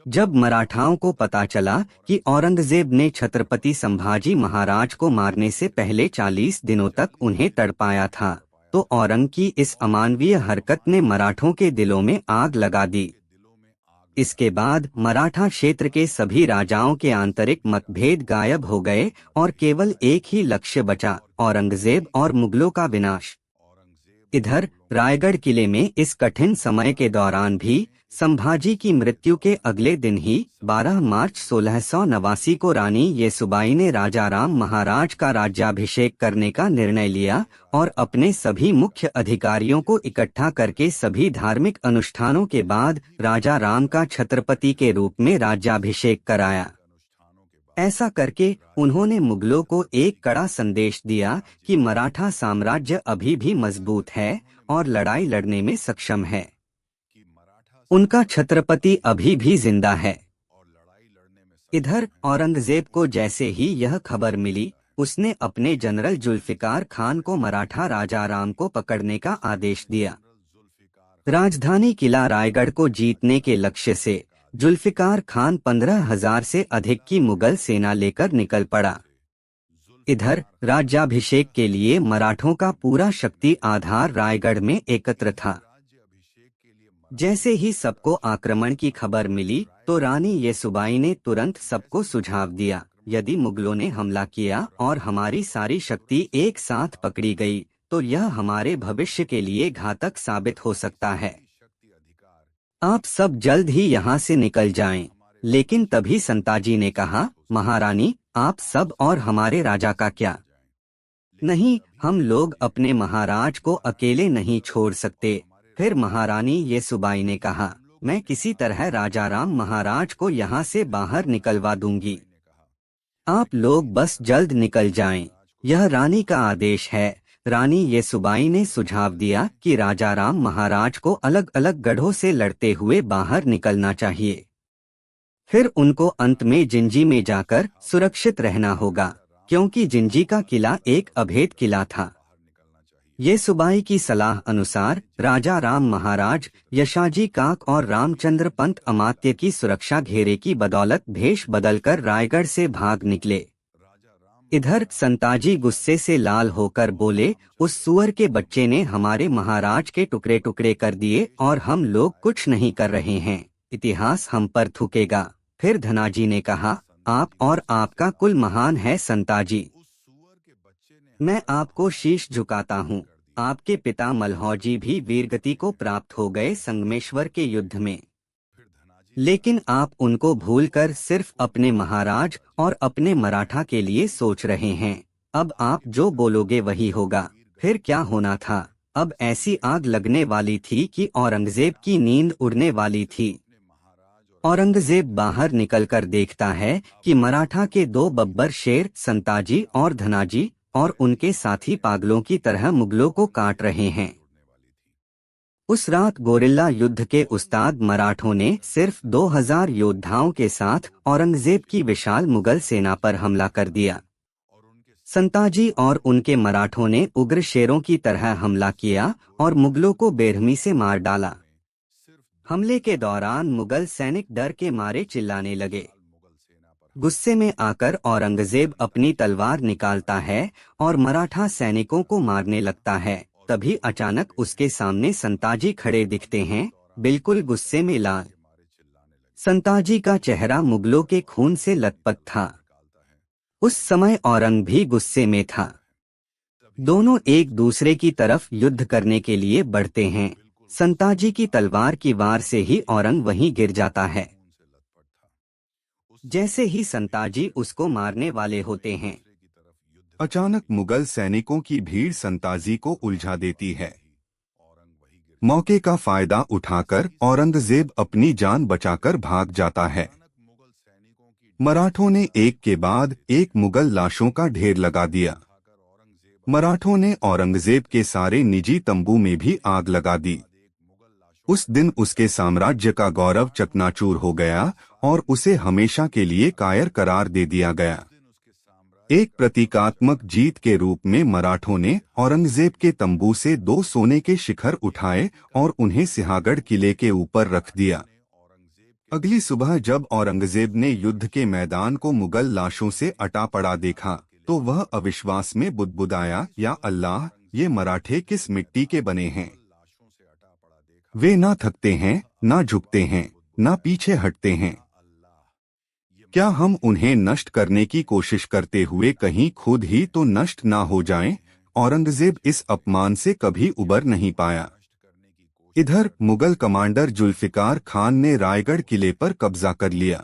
जब मराठाओं को पता चला कि औरंगजेब ने छत्रपति संभाजी महाराज को मारने से पहले 40 दिनों तक उन्हें तड़पाया था, तो औरंग की इस अमानवीय हरकत ने मराठों के दिलों में आग लगा दी। इसके बाद मराठा क्षेत्र के सभी राजाओं के आंतरिक मतभेद गायब हो गए और केवल एक ही लक्ष्य बचा, औरंगजेब और मुगलों का विनाश। इधर रायगढ़ किले में इस कठिन समय के दौरान भी संभाजी की मृत्यु के अगले दिन ही 12 मार्च 1689 को रानी येसुबाई ने राजा राम महाराज का राज्याभिषेक करने का निर्णय लिया और अपने सभी मुख्य अधिकारियों को इकट्ठा करके सभी धार्मिक अनुष्ठानों के बाद राजा राम का छत्रपति के रूप में राज्याभिषेक कराया। ऐसा करके उन्होंने मुगलों को एक कड़ा संदेश दिया कि मराठा साम्राज्य अभी भी मजबूत है और लड़ाई लड़ने में सक्षम है। उनका छत्रपति अभी भी जिंदा है। इधर औरंगजेब को जैसे ही यह खबर मिली, उसने अपने जनरल जुल्फिकार खान को मराठा राजा राम को पकड़ने का आदेश दिया। राजधानी किला रायगढ़ को जीतने के लक्ष्य से जुल्फिकार खान 15,000 से अधिक की मुगल सेना लेकर निकल पड़ा। इधर राज्याभिषेक के लिए मराठों का पूरा शक्ति आधार रायगढ़ में एकत्र था। जैसे ही सबको आक्रमण की खबर मिली तो रानी येसुबाई ने तुरंत सबको सुझाव दिया, यदि मुगलों ने हमला किया और हमारी सारी शक्ति एक साथ पकड़ी गई तो यह हमारे भविष्य के लिए घातक साबित हो सकता है। आप सब जल्द ही यहाँ से निकल जाएं। लेकिन तभी संताजी ने कहा, महारानी, आप सब और हमारे राजा का क्या? नहीं, हम लोग अपने महाराज को अकेले नहीं छोड़ सकते। फिर महारानी येसुबाई ने कहा, मैं किसी तरह राजा राम महाराज को यहाँ से बाहर निकलवा दूंगी। आप लोग बस जल्द निकल जाएं। यह रानी का आदेश है। रानी येसुबाई ने सुझाव दिया कि राजा राम महाराज को अलग अलग गढ़ों से लड़ते हुए बाहर निकलना चाहिए। फिर उनको अंत में जिंजी में जाकर सुरक्षित रहना होगा, क्योंकि जिंजी का किला एक अभेद किला था। येसुबाई की सलाह अनुसार राजा राम महाराज यशाजी काक और रामचंद्र पंत अमात्य की सुरक्षा घेरे की बदौलत भेष बदलकर रायगढ़ से भाग निकले। इधर संताजी गुस्से से लाल होकर बोले, उस सुअर के बच्चे ने हमारे महाराज के टुकड़े टुकड़े कर दिए और हम लोग कुछ नहीं कर रहे हैं। इतिहास हम पर थूकेगा। फिर धनाजी ने कहा, आप और आपका कुल महान है संताजी। मैं आपको शीश झुकाता हूँ। आपके पिता मल्हौजी भी वीरगति को प्राप्त हो गए संगमेश्वर के युद्ध में, लेकिन आप उनको भूलकर सिर्फ अपने महाराज और अपने मराठा के लिए सोच रहे हैं। अब आप जो बोलोगे वही होगा। फिर क्या होना था? अब ऐसी आग लगने वाली थी कि औरंगजेब की नींद उड़ने वाली थी। औरंगजेब बाहर निकलकर देखता है कि मराठा के दो बब्बर शेर संताजी और धनाजी और उनके साथी पागलों की तरह मुगलों को काट रहे हैं। उस रात गोरिल्ला युद्ध के उस्ताद मराठों ने सिर्फ 2000 योद्धाओं के साथ औरंगजेब की विशाल मुगल सेना पर हमला कर दिया। संताजी और उनके मराठों ने उग्र शेरों की तरह हमला किया और मुगलों को बेरहमी से मार डाला। हमले के दौरान मुगल सैनिक डर के मारे चिल्लाने लगे। गुस्से में आकर औरंगजेब अपनी तलवार निकालता है और मराठा सैनिकों को मारने लगता है। तभी अचानक उसके सामने संताजी खड़े दिखते हैं, बिल्कुल गुस्से में लाल। संताजी का चेहरा मुगलों के खून से लथपथ था। उस समय औरंग भी गुस्से में था। दोनों एक दूसरे की तरफ युद्ध करने के लिए बढ़ते हैं। संताजी की तलवार की वार से ही औरंग वहीं गिर जाता है। जैसे ही संताजी उसको मारने वाले होते हैं, अचानक मुगल सैनिकों की भीड़ संताजी को उलझा देती है। मौके का फायदा उठाकर औरंगजेब अपनी जान बचाकर भाग जाता है। मराठों ने एक के बाद एक मुगल लाशों का ढेर लगा दिया। मराठों ने औरंगजेब के सारे निजी तंबू में भी आग लगा दी। उस दिन उसके साम्राज्य का गौरव चकनाचूर हो गया और उसे हमेशा के लिए कायर करार दे दिया गया। एक प्रतीकात्मक जीत के रूप में मराठों ने औरंगजेब के तंबू से 2 सोने के शिखर उठाए और उन्हें सिंहगढ़ किले के ऊपर रख दिया। अगली सुबह जब औरंगजेब ने युद्ध के मैदान को मुगल लाशों से अटा पड़ा देखा तो वह अविश्वास में बुदबुदाया, या अल्लाह, ये मराठे किस मिट्टी के बने हैं। वे ना थकते हैं, ना झुकते हैं, ना पीछे हटते हैं। क्या हम उन्हें नष्ट करने की कोशिश करते हुए कहीं खुद ही तो नष्ट ना हो जाएं? औरंगजेब इस अपमान से कभी उबर नहीं पाया। इधर मुगल कमांडर जुल्फिकार खान ने रायगढ़ किले पर कब्जा कर लिया,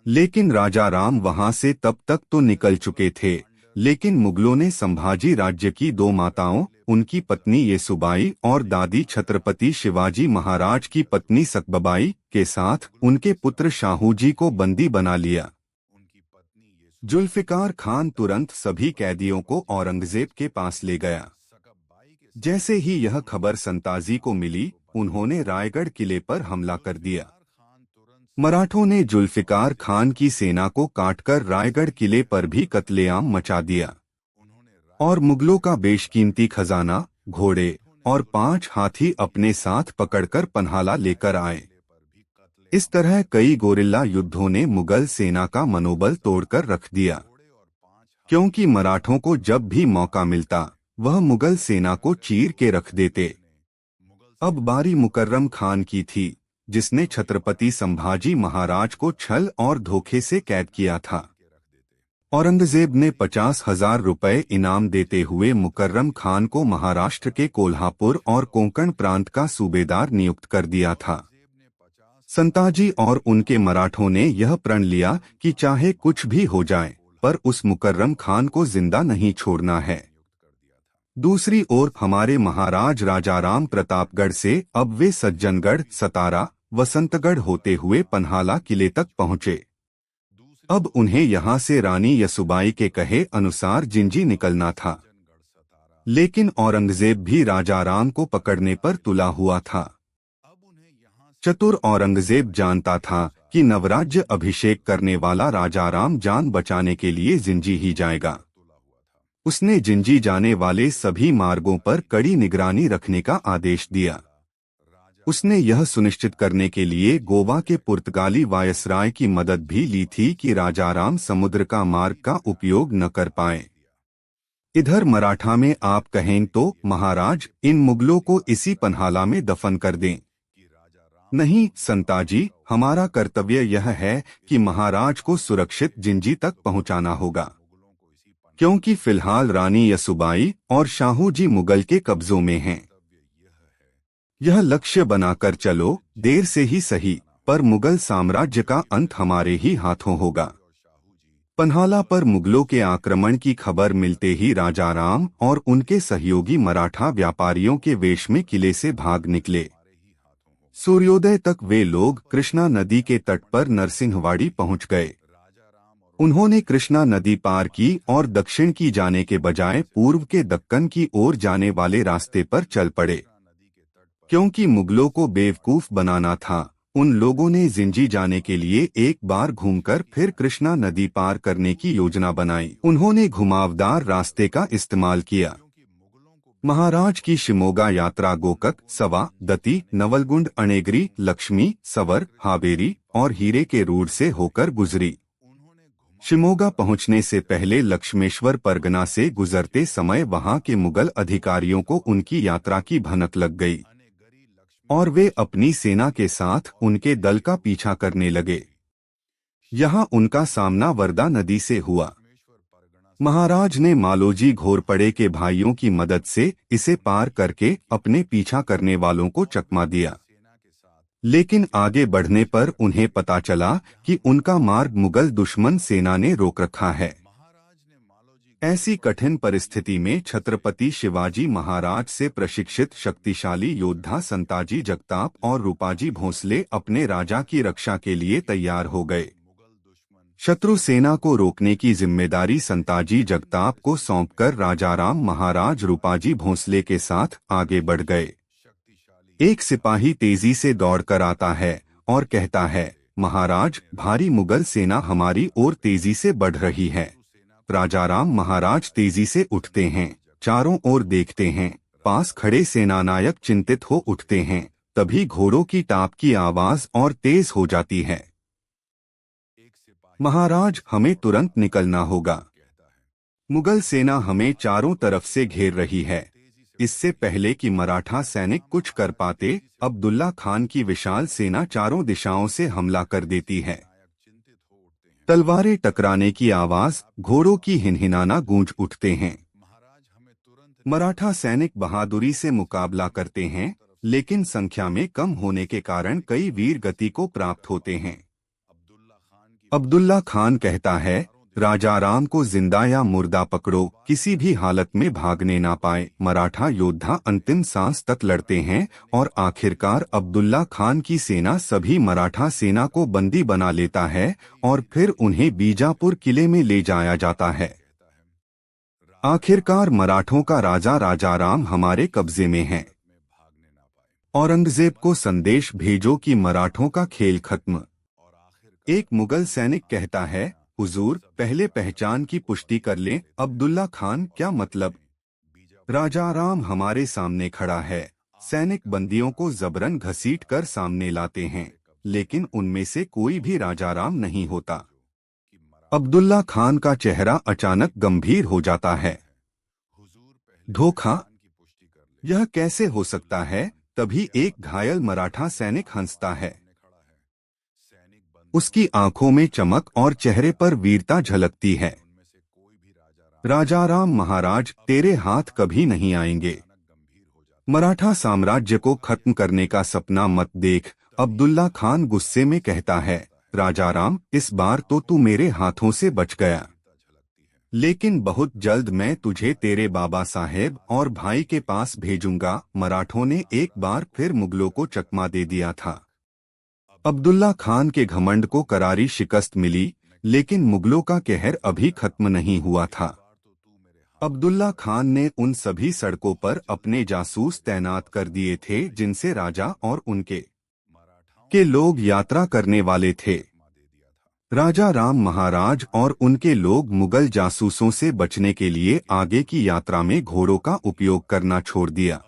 लेकिन राजा राम वहां से तब तक तो निकल चुके थे, लेकिन मुगलों ने संभाजी राज्य की दो माताओं, उनकी पत्नी येसुबाई और दादी छत्रपति शिवाजी महाराज की पत्नी सकबबाई के साथ उनके पुत्र शाहूजी को बंदी बना लिया। जुल्फिकार खान तुरंत सभी कैदियों को औरंगजेब के पास ले गया। जैसे ही यह खबर संताजी को मिली, उन्होंने रायगढ़ किले पर हमला कर दिया। मराठों ने जुल्फिकार खान की सेना को काटकर रायगढ़ किले पर भी कत्लेआम मचा दिया और मुगलों का बेशकीमती खजाना, घोड़े और 5 हाथी अपने साथ पकड़कर पन्हाला लेकर आए। इस तरह कई गोरिल्ला युद्धों ने मुगल सेना का मनोबल तोड़कर रख दिया, क्योंकि मराठों को जब भी मौका मिलता वह मुगल सेना को चीर के रख देते। अब बारी मुकर्रम खान की थी, जिसने छत्रपति संभाजी महाराज को छल और धोखे से कैद किया था। औरंगजेब ने 50,000 रुपए इनाम देते हुए मुकर्रम खान को महाराष्ट्र के कोल्हापुर और कोंकण प्रांत का सूबेदार नियुक्त कर दिया था। संताजी और उनके मराठों ने यह प्रण लिया कि चाहे कुछ भी हो जाए, पर उस मुकर्रम खान को जिंदा नहीं छोड़ना है। दूसरी ओर हमारे महाराज राजाराम प्रतापगढ़ से अब वे सज्जनगढ़, सतारा, वसंतगढ़ होते हुए पन्हाला किले तक पहुंचे। अब उन्हें यहां से रानी येसुबाई के कहे अनुसार जिंजी निकलना था, लेकिन औरंगजेब भी राजाराम को पकड़ने पर तुला हुआ था। चतुर औरंगजेब जानता था कि नवराज्य अभिषेक करने वाला राजाराम जान बचाने के लिए जिंजी ही जाएगा। उसने जिंजी जाने वाले सभी मार्गों पर कड़ी निगरानी रखने का आदेश दिया। उसने यह सुनिश्चित करने के लिए गोवा के पुर्तगाली वायसराय की मदद भी ली थी कि राजाराम समुद्र का मार्ग का उपयोग न कर पाए। इधर मराठा में आप कहें तो महाराज, इन मुगलों को इसी पन्हाला में दफन कर दें। नहीं संताजी, हमारा कर्तव्य यह है कि महाराज को सुरक्षित जिंजी तक पहुंचाना होगा, क्योंकि फिलहाल रानी येसुबाई और शाहूजी मुगल के कब्जों में हैं। यह लक्ष्य बनाकर चलो, देर से ही सही, पर मुगल साम्राज्य का अंत हमारे ही हाथों होगा। पन्हाला पर मुगलों के आक्रमण की खबर मिलते ही राजाराम और उनके सहयोगी मराठा व्यापारियों के वेश में किले से भाग निकले। सूर्योदय तक वे लोग कृष्णा नदी के तट पर नरसिंहवाड़ी पहुंच गए। उन्होंने कृष्णा नदी पार की और दक्षिण की जाने के बजाय पूर्व के दक्कन की ओर जाने वाले रास्ते पर चल पड़े। क्योंकि मुगलों को बेवकूफ बनाना था, उन लोगों ने जिंजी जाने के लिए एक बार घूमकर फिर कृष्णा नदी पार करने की योजना बनाई। उन्होंने घुमावदार रास्ते का इस्तेमाल किया। महाराज की शिमोगा यात्रा गोकक, सवा, दती, नवलगुंड, अणेगरी, लक्ष्मी, सवर, हावेरी और हीरे के रूट से होकर गुजरी। शिमोगा पहुंचने से पहले लक्ष्मेश्वर परगना से गुजरते समय वहां के मुगल अधिकारियों को उनकी यात्रा की भनक लग गई और वे अपनी सेना के साथ उनके दल का पीछा करने लगे। यहाँ उनका सामना वर्दा नदी से हुआ। महाराज ने मालोजी घोरपड़े के भाइयों की मदद से इसे पार करके अपने पीछा करने वालों को चकमा दिया, लेकिन आगे बढ़ने पर उन्हें पता चला कि उनका मार्ग मुगल दुश्मन सेना ने रोक रखा है। ऐसी कठिन परिस्थिति में छत्रपति शिवाजी महाराज से प्रशिक्षित शक्तिशाली योद्धा संताजी जगताप और रूपाजी भोंसले अपने राजा की रक्षा के लिए तैयार हो गए। शत्रु सेना को रोकने की जिम्मेदारी संताजी जगताप को सौंपकर राजाराम महाराज रूपाजी भोंसले के साथ आगे बढ़ गए। एक सिपाही तेजी से दौड़कर आता है और कहता है, महाराज, भारी मुगल सेना हमारी ओर तेजी से बढ़ रही है। राजाराम महाराज तेजी से उठते हैं, चारों ओर देखते हैं। पास खड़े सेनानायक चिंतित हो उठते हैं तभी घोड़ों की टाप की आवाज और तेज हो जाती है। महाराज, हमें तुरंत निकलना होगा। मुगल सेना हमें चारों तरफ से घेर रही है। इससे पहले कि मराठा सैनिक कुछ कर पाते, अब्दुल्ला खान की विशाल सेना चारों दिशाओं से हमला कर देती है। तलवारें टकराने की आवाज, घोड़ों की हिनहिनाना गूंज उठते हैं। मराठा सैनिक बहादुरी से मुकाबला करते हैं, लेकिन संख्या में कम होने के कारण कई वीर गति को प्राप्त होते हैं। अब्दुल्ला खान कहता है, राजा राम को जिंदा या मुर्दा पकड़ो, किसी भी हालत में भागने ना पाए। मराठा योद्धा अंतिम सांस तक लड़ते हैं और आखिरकार अब्दुल्ला खान की सेना सभी मराठा सेना को बंदी बना लेता है और फिर उन्हें बीजापुर किले में ले जाया जाता है। आखिरकार मराठों का राजा राजाराम हमारे कब्जे में है। औरंगजेब को संदेश भेजो कि मराठों का खेल खत्म। एक मुगल सैनिक कहता है, हुजूर, पहले पहचान की पुष्टि कर लें। अब्दुल्ला खान, क्या मतलब? राजाराम हमारे सामने खड़ा है। सैनिक बंदियों को जबरन घसीट कर सामने लाते हैं, लेकिन उनमें से कोई भी राजाराम नहीं होता। अब्दुल्ला खान का चेहरा अचानक गंभीर हो जाता है। धोखा? यह कैसे हो सकता है? तभी एक घायल मराठा सैनिक हंसता है। उसकी आंखों में चमक और चेहरे पर वीरता झलकती है। राजाराम महाराज, तेरे हाथ कभी नहीं आएंगे। मराठा साम्राज्य को खत्म करने का सपना मत देख। अब्दुल्ला खान गुस्से में कहता है, राजाराम, इस बार तो तू मेरे हाथों से बच गया, लेकिन बहुत जल्द मैं तुझे तेरे बाबा साहेब और भाई के पास भेजूंगा। मराठों ने एक बार फिर मुगलों को चकमा दे दिया था। अब्दुल्ला खान के घमंड को करारी शिकस्त मिली, लेकिन मुगलों का कहर अभी खत्म नहीं हुआ था। अब्दुल्ला खान ने उन सभी सड़कों पर अपने जासूस तैनात कर दिए थे जिनसे राजा और उनके लोग यात्रा करने वाले थे। राजा राम महाराज और उनके लोग मुगल जासूसों से बचने के लिए आगे की यात्रा में घोड़ों का उपयोग करना छोड़ दिया।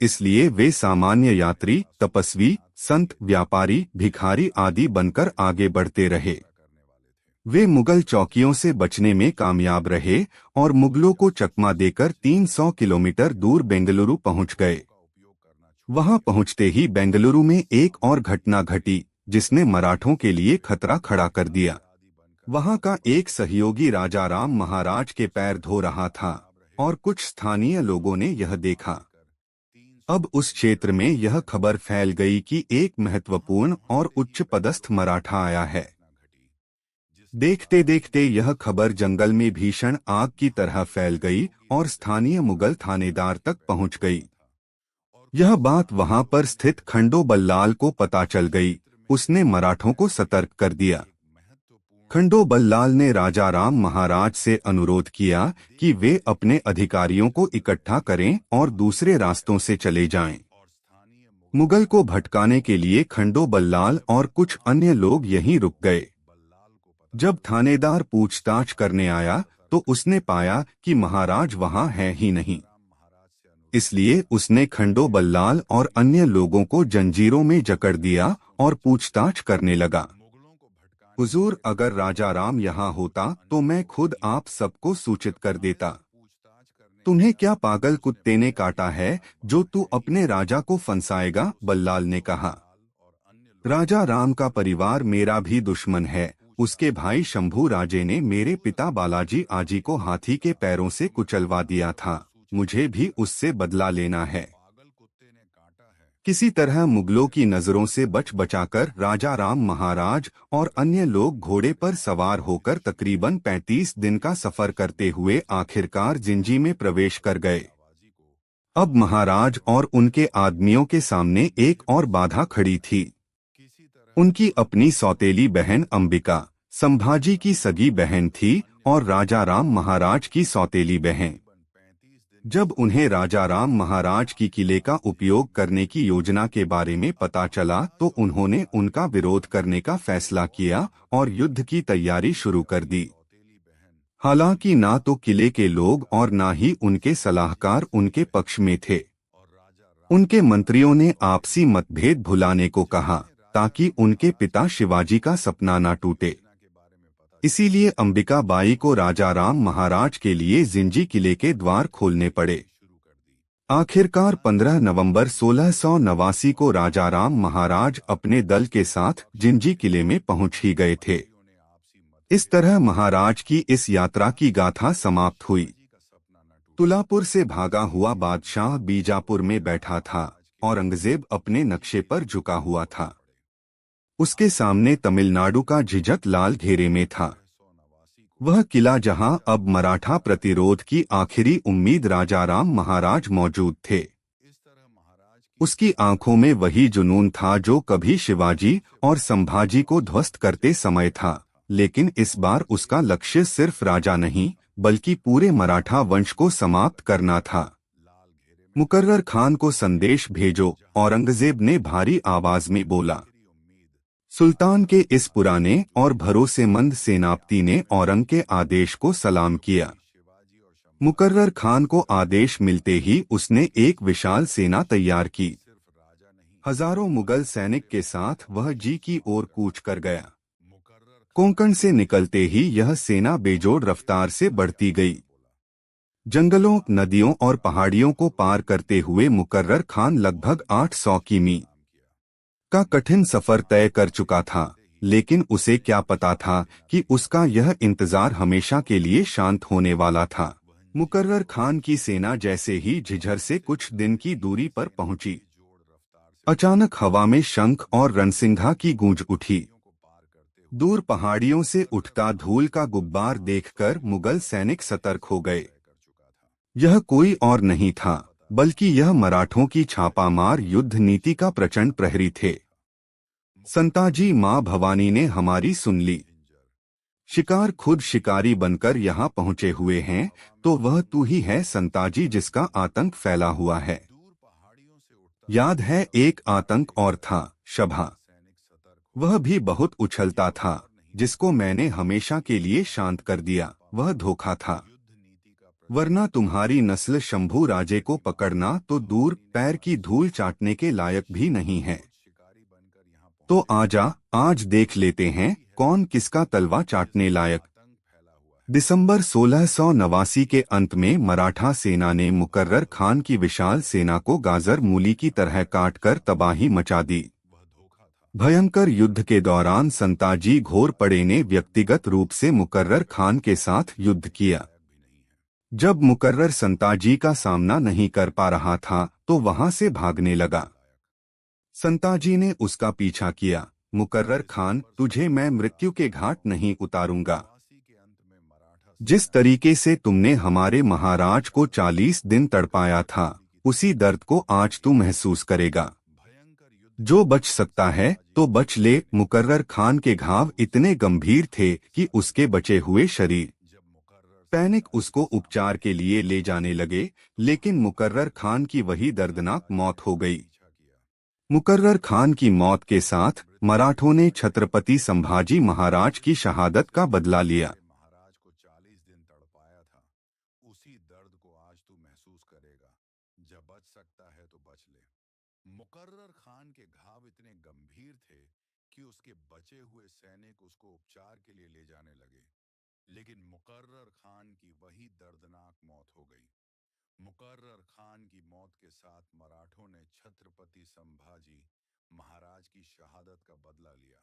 इसलिए वे सामान्य यात्री, तपस्वी, संत, व्यापारी, भिखारी आदि बनकर आगे बढ़ते रहे। वे मुगल चौकियों से बचने में कामयाब रहे और मुगलों को चकमा देकर 300 किलोमीटर दूर बेंगलुरु पहुंच गए। वहां पहुंचते ही बेंगलुरु में एक और घटना घटी जिसने मराठों के लिए खतरा खड़ा कर दिया। वहां का एक सहयोगी राजाराम महाराज के पैर धो रहा था और कुछ स्थानीय लोगों ने यह देखा। अब उस क्षेत्र में यह खबर फैल गई कि एक महत्वपूर्ण और उच्च पदस्थ मराठा आया है। देखते देखते यह खबर जंगल में भीषण आग की तरह फैल गई और स्थानीय मुगल थानेदार तक पहुंच गई। यह बात वहां पर स्थित खंडो बल्लाल को पता चल गई। उसने मराठों को सतर्क कर दिया। खंडो बल्लाल ने राजाराम महाराज से अनुरोध किया कि वे अपने अधिकारियों को इकट्ठा करें और दूसरे रास्तों से चले जाएं। मुगल को भटकाने के लिए खंडो बल्लाल और कुछ अन्य लोग यहीं रुक गए। जब थानेदार पूछताछ करने आया तो उसने पाया कि महाराज वहां है ही नहीं। इसलिए उसने खंडो बल्लाल और अन्य लोगों को जंजीरों में जकड़ दिया और पूछताछ करने लगा। हुजूर, अगर राजाराम यहाँ होता तो मैं खुद आप सबको सूचित कर देता। तुम्हें क्या पागल कुत्ते ने काटा है जो तू अपने राजा को फंसाएगा? बल्लाल ने कहा। राजाराम का परिवार मेरा भी दुश्मन है। उसके भाई शंभू राजे ने मेरे पिता बालाजी आजी को हाथी के पैरों से कुचलवा दिया था। मुझे भी उससे बदला लेना है। किसी तरह मुगलों की नजरों से बच बचाकर राजाराम महाराज और अन्य लोग घोड़े पर सवार होकर तकरीबन 35 दिन का सफर करते हुए आखिरकार जिंजी में प्रवेश कर गए। अब महाराज और उनके आदमियों के सामने एक और बाधा खड़ी थी। उनकी अपनी सौतेली बहन अंबिका संभाजी की सगी बहन थी और राजाराम महाराज की सौतेली बहन। जब उन्हें राजाराम महाराज की किले का उपयोग करने की योजना के बारे में पता चला तो उन्होंने उनका विरोध करने का फैसला किया और युद्ध की तैयारी शुरू कर दी। हालांकि ना तो किले के लोग और ना ही उनके सलाहकार उनके पक्ष में थे। उनके मंत्रियों ने आपसी मतभेद भुलाने को कहा ताकि उनके पिता शिवाजी का सपना न टूटे। इसीलिए अंबिका बाई को राजा राम महाराज के लिए जिंजी किले के द्वार खोलने पड़े। आखिरकार 15 नवंबर 1689 को राजा राम महाराज अपने दल के साथ जिंजी किले में पहुंच ही गए थे। इस तरह महाराज की इस यात्रा की गाथा समाप्त हुई। तुलापुर से भागा हुआ बादशाह बीजापुर में बैठा था। औरंगजेब अपने नक्शे पर झुका हुआ था। उसके सामने तमिलनाडु का झिझक लाल घेरे में था। वह किला जहां अब मराठा प्रतिरोध की आखिरी उम्मीद राजा राम महाराज मौजूद थे। उसकी आंखों में वही जुनून था जो कभी शिवाजी और संभाजी को ध्वस्त करते समय था, लेकिन इस बार उसका लक्ष्य सिर्फ राजा नहीं बल्कि पूरे मराठा वंश को समाप्त करना था। मुकर्रर खान को संदेश भेजो, औरंगजेब ने भारी आवाज में बोला। सुल्तान के इस पुराने और भरोसेमंद सेनापति ने औरंग के आदेश को सलाम किया। मुकर्रर खान को आदेश मिलते ही उसने एक विशाल सेना तैयार की। हजारों मुगल सैनिक के साथ वह जी की ओर कूच कर गया। कोंकण से निकलते ही यह सेना बेजोड़ रफ्तार से बढ़ती गई। जंगलों, नदियों और पहाड़ियों को पार करते हुए मुकर्रर खान लगभग 800 किमी का कठिन सफर तय कर चुका था, लेकिन उसे क्या पता था कि उसका यह इंतजार हमेशा के लिए शांत होने वाला था। मुकर्रर खान की सेना जैसे ही झिझर से कुछ दिन की दूरी पर पहुंची, अचानक हवा में शंख और रणसिंघा की गूंज उठी। दूर पहाड़ियों से उठता धूल का गुब्बार देखकर मुगल सैनिक सतर्क हो गए। यह कोई और नहीं था बल्कि यह मराठों की छापामार युद्ध नीति का प्रचंड प्रहरी थे। संताजी, माँ भवानी ने हमारी सुन ली। शिकार खुद शिकारी बनकर यहाँ पहुँचे हुए हैं, तो वह तू ही है संताजी जिसका आतंक फैला हुआ है। याद है एक आतंक और था, शभा। वह भी बहुत उछलता था, जिसको मैंने हमेशा के लिए शांत कर दिया। वह धोखा था, वरना तुम्हारी नस्ल शंभू राजे को पकड़ना तो दूर, पैर की धूल चाटने के लायक भी नहीं है। तो आजा, आज देख लेते हैं कौन किसका तलवा चाटने लायक। दिसंबर 1689 के अंत में मराठा सेना ने मुकर्रर खान की विशाल सेना को गाजर मूली की तरह काटकर तबाही मचा दी। भयंकर युद्ध के दौरान संताजी घोरपड़े ने व्यक्तिगत रूप से मुकर्रर खान के साथ युद्ध किया। जब मुकर्रर संताजी का सामना नहीं कर पा रहा था तो वहां से भागने लगा। संताजी ने उसका पीछा किया। मुकर्रर खान, तुझे मैं मृत्यु के घाट नहीं उतारूंगा। जिस तरीके से तुमने हमारे महाराज को 40 दिन तड़पाया था, उसी दर्द को आज तू महसूस करेगा। जो बच सकता है तो बच ले। मुकर्रर खान के घाव इतने गंभीर थे कि उसके बचे हुए शरीर पैनिक उसको उपचार के लिए ले जाने लगे, लेकिन मुकर्रर खान की वही दर्दनाक मौत हो गई। मुकर्रर खान की मौत के साथ मराठों ने छत्रपति संभाजी महाराज की शहादत का बदला लिया। मुकर्रर खान के घाव इतने गंभीर थे कि उसके बचे हुए सैनिक उसको उपचार के लिए ले जाने लगे, लेकिन मुकर्रर खान की वही दर्दनाक मौत हो गई। मुकर्रर खान की मौत के साथ मराठों ने छत्रपति संभाजी महाराज की शहादत का बदला लिया।